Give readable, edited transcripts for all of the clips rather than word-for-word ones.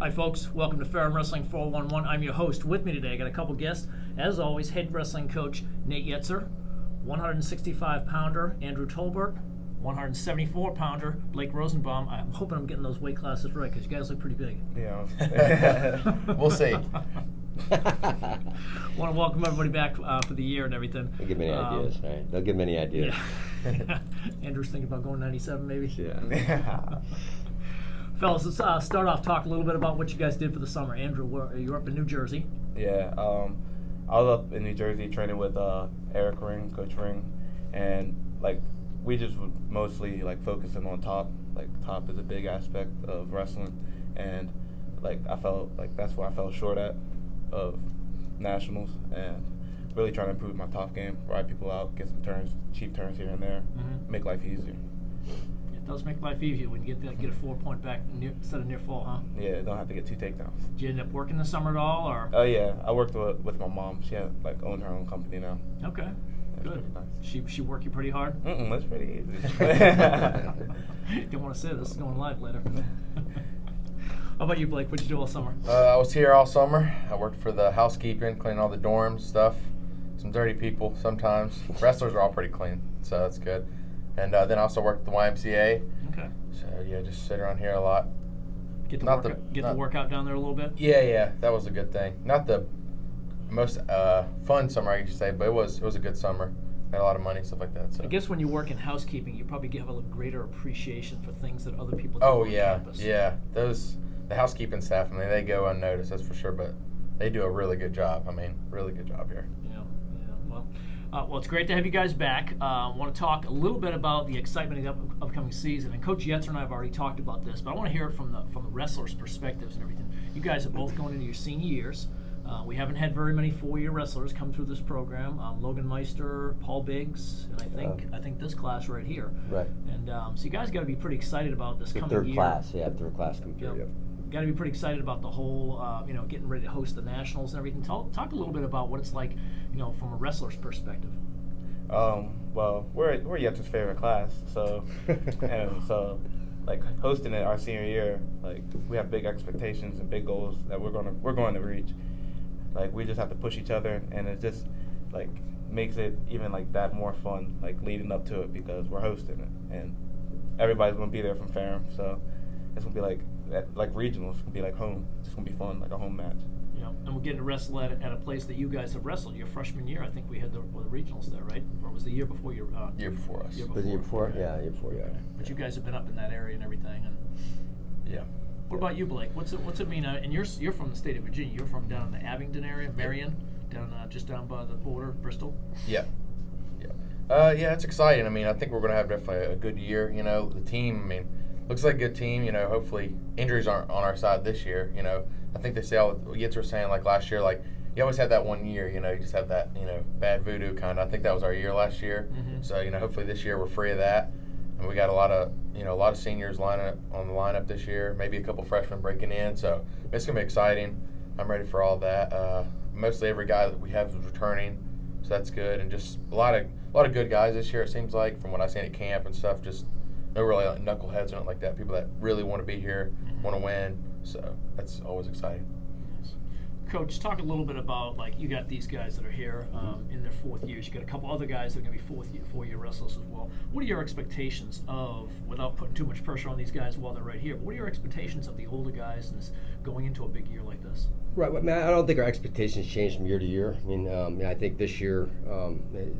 Hi folks, welcome to Ferrum Wrestling 411. I'm your host. With me today, I got a couple guests. As always, head wrestling coach Nate Yetzer, 165-pounder Andrew Tolbert, 174-pounder Blake Rosenbaum. I'm hoping I'm getting those weight classes right because you guys look pretty big. Yeah. We'll see. Want to welcome everybody back for the year and everything. They'll give me any ideas, right? They'll give me any ideas. Yeah. Andrew's thinking about going 97 maybe? Yeah. Fellas, let's start off, talk a little bit about what you guys did for the summer. Andrew, you're up in New Jersey. Yeah. I was up in New Jersey training with Eric Ring, Coach Ring, and we just would mostly focusing on top. Top is a big aspect of wrestling, and I felt like that's where I fell short of nationals, and really trying to improve my top game, ride people out, get some turns, cheap turns here and there, make life easier. It does make life easier when you get a 4-point back instead of near fall, huh? Yeah, don't have to get 2 takedowns. Did you end up working this summer at all, or? Oh yeah, I worked with my mom. She had owned her own company now. Okay, good. Nice. She work you pretty hard? That's pretty easy. Don't want to say this is going live later. How about you, Blake? What'd you do all summer? I was here all summer. I worked for the housekeeping, cleaning all the dorms, stuff. Some dirty people sometimes. Wrestlers are all pretty clean, so that's good. And then I also worked at the YMCA. Okay. So yeah, just sit around here a lot. Get the workout down there a little bit? Yeah, that was a good thing. Not the most fun summer, I could say, but it was a good summer. Had a lot of money, stuff like that. So. I guess when you work in housekeeping, you probably have a greater appreciation for things that other people do on campus. Yeah. The housekeeping staff, they go unnoticed, that's for sure, but they do a really good job. Really good job here. Yeah. Well, it's great to have you guys back. I want to talk a little bit about the excitement of the upcoming season. And Coach Yetzer and I have already talked about this, but I want to hear it from the wrestlers' perspectives and everything. You guys are both going into your senior years. We haven't had very many 4-year wrestlers come through this program. Logan Meister, Paul Biggs, and I think this class right here. Right. And so you guys got to be pretty excited about this coming third year. Third class coming through. Yep. Got to be pretty excited about the whole, getting ready to host the nationals and everything. Talk a little bit about what it's like, from a wrestler's perspective. Well, we're Yetzer's favorite class, so hosting it our senior year, we have big expectations and big goals that we're going to reach. We just have to push each other, and it just makes it even that more fun leading up to it because we're hosting it, and everybody's gonna be there from Ferrum, so it's gonna be like regionals. It's gonna be like home. It's gonna be fun, like a home match. Yeah, and we're getting to wrestle at a place that you guys have wrestled. Your freshman year, I think we had the regionals there, right? Or was the year before your year before us? Was it year before? Okay. Yeah, year before. Yeah. But you guys have been up in that area and everything. And yeah. What about you, Blake? What's it mean? And you're from the state of Virginia. You're from down in the Abingdon area, Marion, just down by the border, Bristol. Yeah. Yeah, it's exciting. I think we're going to have definitely a good year. The team. Looks like a good team. Hopefully injuries aren't on our side this year. I think they say Yetzer was saying last year, you always have that one year. You just have that bad voodoo kind of. I think that was our year last year. Mm-hmm. So hopefully this year we're free of that, and we got a lot of seniors lining on the lineup this year. Maybe a couple freshmen breaking in. So it's gonna be exciting. I'm ready for all that. Mostly every guy that we have is returning, so that's good. And just a lot of good guys this year. It seems like from what I've seen at camp and stuff. Just no really knuckleheads or nothing like that. People that really want to be here, want to win. So that's always exciting. Coach, talk a little bit about you got these guys that are here in their 4th years. You got a couple other guys that are going to be 4-year wrestlers as well. What are your expectations of, without putting too much pressure on these guys while they're right here, but what are your expectations of the older guys and going into a big year like this? Right. I don't think our expectations change from year to year. I think this year,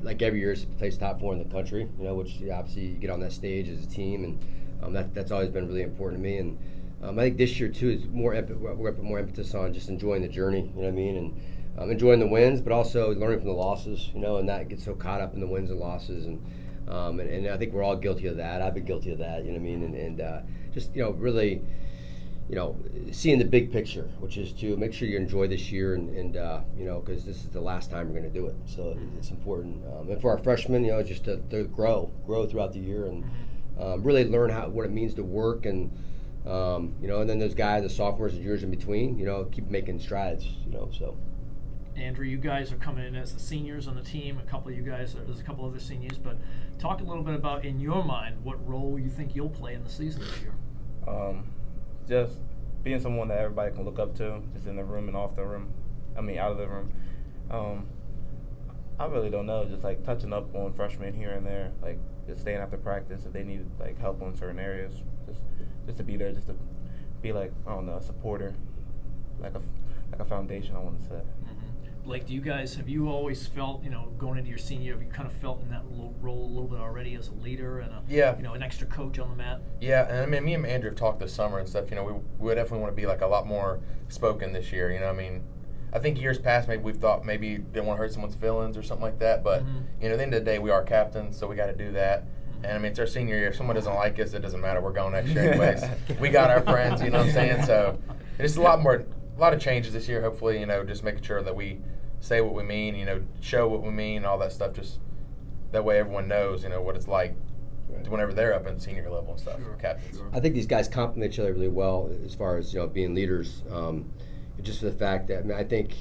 like every year, it's place top 4 in the country. Which obviously you get on that stage as a team, and that's always been really important to me. And I think this year too is we're going to put more emphasis on just enjoying the journey. And enjoying the wins, but also learning from the losses. And not get so caught up in the wins and losses. And I think we're all guilty of that. I've been guilty of that. And just really. Seeing the big picture, which is to make sure you enjoy this year and because this is the last time we're going to do it. So it's important. And for our freshmen, just to grow throughout the year and really learn what it means to work and then those guys, the sophomores and juniors in between, keep making strides, so. Andrew, you guys are coming in as the seniors on the team. A couple of you guys, there's a couple other seniors, but talk a little bit about, in your mind, what role you think you'll play in the season this year. Just being someone that everybody can look up to, just in the room and off the room. I mean, out of the room. I really don't know. Just like touching up on freshmen here and there, like just staying after practice if they need like help on certain areas. Just to be there, just to be like, I don't know, a supporter, like a foundation, I want to say. Mm-hmm. Blake, have you always felt, going into your senior year, have you kind of felt in that role a little bit already as a leader and an extra coach on the mat? Yeah, and I mean, me and Andrew have talked this summer and stuff. We would definitely want to be like a lot more spoken this year. I think years past maybe we've thought maybe didn't want to hurt someone's feelings or something like that. But at the end of the day, we are captains, so we got to do that. And I mean, it's our senior year. If someone doesn't like us, it doesn't matter. We're going next year anyways. We got our friends, you know what I'm saying? So it's a lot of changes this year. Hopefully, just making sure that we say what we mean, show what we mean, all that stuff. Just that way, everyone knows, what it's like whenever they're up in senior level and stuff. Sure, captains. Sure. I think these guys complement each other really well as far as being leaders. Just for the fact that I think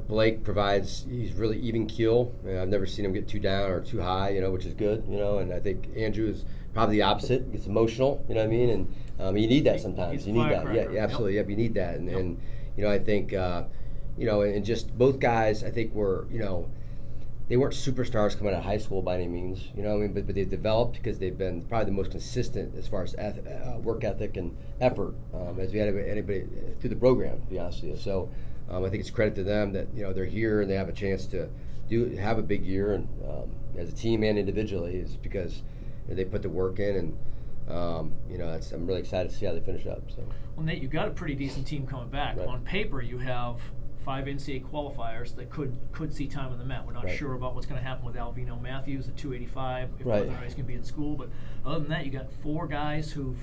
Blake provides. He's really even keel. I've never seen him get too down or too high. Which is good. And I think Andrew is probably the opposite. Gets emotional. You know what I mean? And you need that sometimes. You need that. Yeah, absolutely. Yep. You need that. And I think and just both guys. I think were they weren't superstars coming out of high school by any means, but they've developed because they've been probably the most consistent as far as work ethic and effort as we had anybody through the program, to be honest with you. So I think it's credit to them that they're here and they have a chance to have a big year, and as a team and individually, is because they put the work in, and I'm really excited to see how they finish up. So. Well, Nate, you've got a pretty decent team coming back. Right. On paper, you have 5 NCAA qualifiers that could see time on the mat. We're not sure about what's going to happen with Alvino Matthews at 285, if whether or not he's going to be in school. But other than that, you got 4 guys who've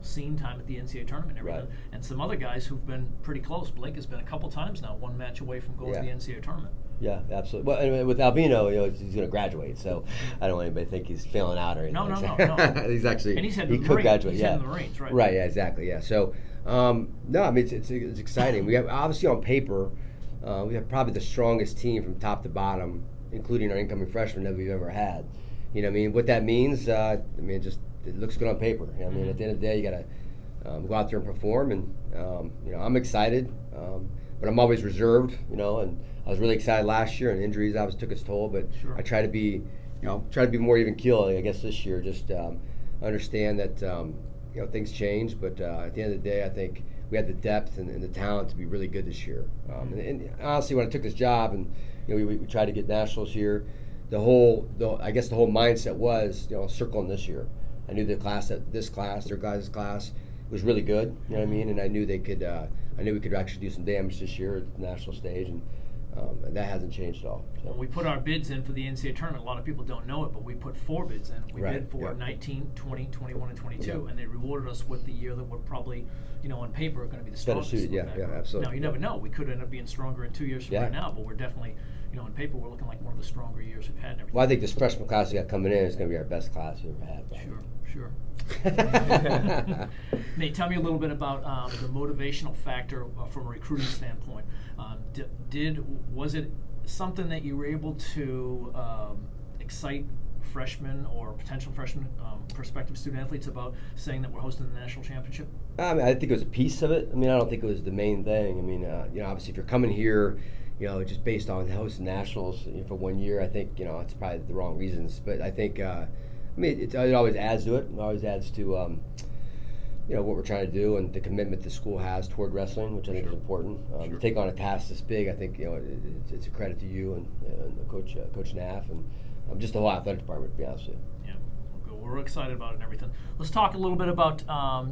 seen time at the NCAA tournament and everything, and some other guys who've been pretty close. Blake has been a couple times now, 1 match away from going to the NCAA tournament. Yeah, absolutely. Well, and with Albino, he's going to graduate, so I don't want anybody to think he's failing out or anything. No. He's actually and he's he could graduate. He's in the range, right? Right. Yeah. Exactly. Yeah. So, no, I mean it's exciting. We have obviously on paper, we have probably the strongest team from top to bottom, including our incoming freshmen that we've ever had. You know what I mean? What that means, it looks good on paper. You know what I mean? At the end of the day, you got to go out there and perform, and I'm excited, but I'm always reserved. And I was really excited last year, and injuries obviously took its toll. But I try to be, more even keel, I guess, this year. Just understand that things change, but at the end of the day, I think we had the depth and the talent to be really good this year. And honestly, when I took this job, and we tried to get nationals here, the whole mindset was circling this year. I knew their guys' class was really good. You know what I mean? And I knew they could. I knew we could actually do some damage this year at the national stage, and that hasn't changed at all. So. When we put our bids in for the NCAA tournament, a lot of people don't know it, but we put 4 bids in. We bid for 19, 20, 21, and 22, and they rewarded us with the year that we're probably, on paper, are going to be the strongest. Yeah, absolutely. Now, you never know. We could end up being stronger in 2 years from right now, but we're definitely, on paper, we're looking like one of the stronger years we've had. And everything. Well, I think this freshman class we got coming in is going to be our best class we've ever had. Sure. Nate, tell me a little bit about the motivational factor from a recruiting standpoint. Was it something that you were able to excite freshmen or potential freshmen, prospective student athletes about saying that we're hosting the national championship? I think it was a piece of it. I don't think it was the main thing. Obviously, if you're coming here, just based on hosting nationals for 1 year, I think it's probably the wrong reasons. But I think it always adds to it. It always adds to what we're trying to do and the commitment the school has toward wrestling, which I think is important. To take on a task this big, I think it's a credit to you and Coach Naff and just the whole athletic department, to be honest with you. Yeah, we're excited about it and everything. Let's talk a little bit about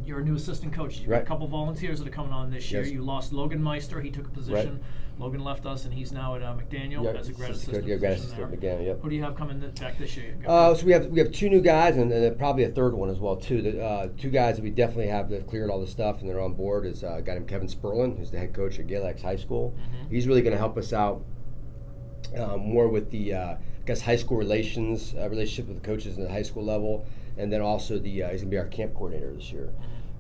your new assistant coach. You've got a couple volunteers that are coming on this year. You lost Logan Meister. He took a position. Logan left us, and he's now at McDaniel as a grad assistant. Grad assistant at McDaniel. Yep. Who do you have coming back this year? So we have 2 new guys, and probably a third one as well too. The 2 guys that we definitely have that cleared all the stuff and they're on board is a guy named Kevin Sperlin, who's the head coach at Galax High School. He's really going to help us out more with the high school relationship with the coaches in the high school level, and then also he's going to be our camp coordinator this year.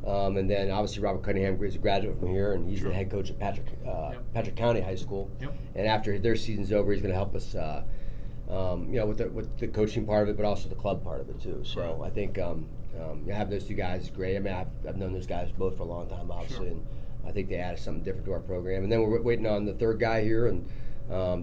And then obviously Robert Cunningham is a graduate from here, and he's the head coach at Patrick County High School. And after their season's over, he's going to help us with the coaching part of it, but also the club part of it too. So Right. I think having those two guys is great. I mean, I've known those guys both for a long time, obviously, Sure. and I think they added something different to our program. And then we're waiting on the third guy here, and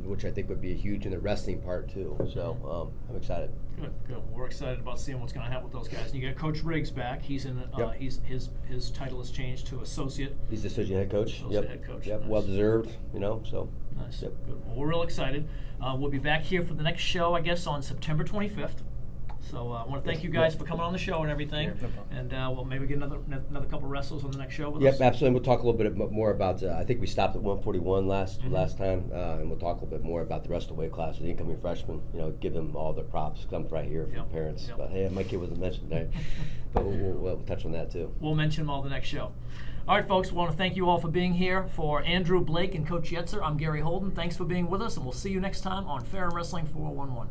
which I think would be huge in the wrestling part too. So I'm excited. Good, good. We're excited about seeing what's going to happen with those guys. And you got Coach Riggs back. He's in. Yep. His title has changed to associate. He's the associate head coach. Associate head coach. Yep. Nice. Well deserved. So. Nice. Yep. Good. Well, we're real excited. We'll be back here for the next show, I guess, on September 25th. So I want to thank you guys for coming on the show and everything. Yeah, no problem. And we'll maybe get another couple wrestlers on the next show with Yep, us. absolutely. We'll talk a little bit more about. I think we stopped at 141 last time, and we'll talk a little bit more about the rest of the weight class, the incoming freshmen. Give them all their props. Come right here from Yep, parents. yep. But hey, my kid wasn't mentioned today, but we'll touch on that too. We'll mention them all the next show. All right, folks, we want to thank you all for being here. For Andrew, Blake, and Coach Yetzer, I'm Gary Holden. Thanks for being with us, and we'll see you next time on Ferrum Wrestling 411.